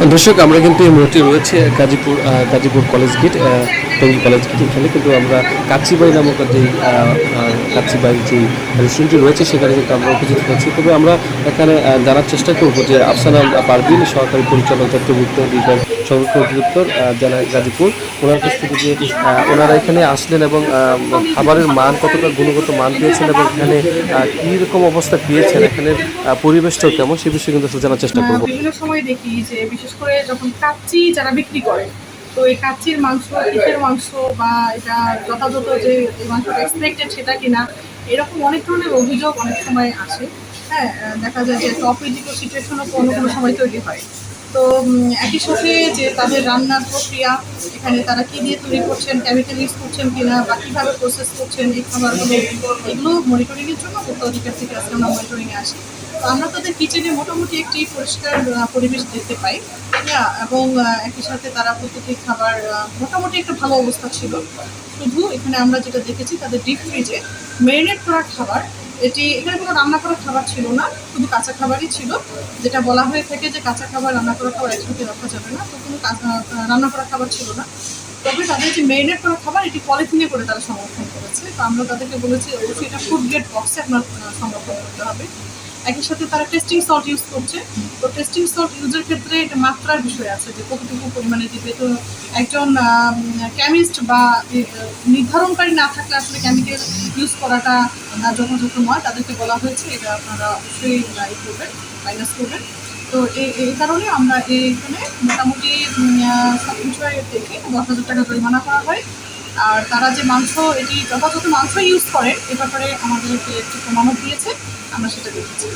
দর্শক, আমরা কিন্তু এই মুহূর্তে রয়েছে Gazipur college gate, Tongi college gate. এখানে কিন্তু আমরা কাচ্চিবাড়ি নামক যেই কাচ্চিবাড়ির যেই রেস্টুরেন্টটি রয়েছে সেখানে কিন্তু আমরা উপস্থিত হচ্ছি। তবে আমরা এখানে জানার চেষ্টা করব যে আফসানা পারভিন, সহকারী পরিচালক চট্টভুক্ত বিভাগ সংরক্ষণ অধিদপ্তর জেলা গাজীপুর, ওনার কাছ থেকে যে ওনারা এখানে আসলেন এবং খাবারের মান কতটা গুণগত মান পেয়েছেন এবং এখানে কী রকম অবস্থা পেয়েছেন, এখানের পরিবেশটাও কেমন, সে বিষয়ে কিন্তু আসলে জানার চেষ্টা করব। বিভিন্ন সময় দেখি যে বিশেষ করে যখন কাচ্চি যারা বিক্রি করে, তো এই কাচ্চির মাংস পিঠের মাংস বা এটা যথাযথ যে এই মাংসটা এক্সপেক্টেড সেটা কিনা, এরকম অনেক ধরনের অভিযোগ অনেক সময় আসে। হ্যাঁ, দেখা যায় যে একটা অপ্রীতিকর সিচুয়েশনও কোনো কোনো সময় তৈরি হয়। তো একই সাথে যে তাদের রান্নার প্রক্রিয়া, এখানে তারা কী দিয়ে তৈরি করছেন, কেমিক্যাল ইউজ করছেন কিনা বা কীভাবে প্রসেস করছেন এই খাবারগুলো, এগুলো মনিটরিংয়ের জন্য ভোক্তা অধিকার থেকে আজকে আমরা মনিটরিংয়ে আসি। তো আমরা তাদের কিচেনে মোটামুটি একটি পরিষ্কার পরিবেশ দেখতে পাই। হ্যাঁ, এবং একই সাথে তারা প্রতিটি খাবার মোটামুটি একটা ভালো অবস্থা ছিল। শুধু এখানে আমরা যেটা দেখেছি তাদের ডিপ ফ্রিজে ম্যারিনেট করা খাবার, এখানে কোনো রান্না করা খাবার ছিল না, শুধু কাঁচা খাবারই ছিল। যেটা বলা হয়ে থাকে যে কাঁচা খাবার রান্না করা খাবার একসাথে রাখা যাবে না, তো কোনো রান্না করা খাবার ছিল না। তবে তাদের যে ম্যারিনেট করা খাবার এটি পলিথিনে করে তারা সংরক্ষণ করেছে। তো আমরা তাদেরকে বলেছি অবশ্যই এটা ফুড গ্রেড বক্সে আপনার সংরক্ষণ করতে হবে। একই সাথে তারা টেস্টিং সল্ট ইউজ করছে। তো টেস্টিং সল্ট ইউজের ক্ষেত্রে এটা মাত্রার বিষয় আছে যে কতটুকু পরিমাণে দিবে। তো একজন কেমিস্ট বা নির্ধারণকারী না থাকলে আসলে কেমিক্যাল ইউজ করাটা যথাযথ নয়। তাদেরকে বলা হয়েছে এটা আপনারা অবশ্যই করবেন, মাইনাস করবেন। তো এই কারণে আমরা এখানে মোটামুটি সব বিষয় দেখে 10,000 টাকা জরিমানা করা হয়। আর তারা যে মাংস এটি যথাযথ মাংস ইউজ করে এ ব্যাপারে আমাদেরকে একটু প্রমাণও দিয়েছে, আমরা সেটা দেখেছি।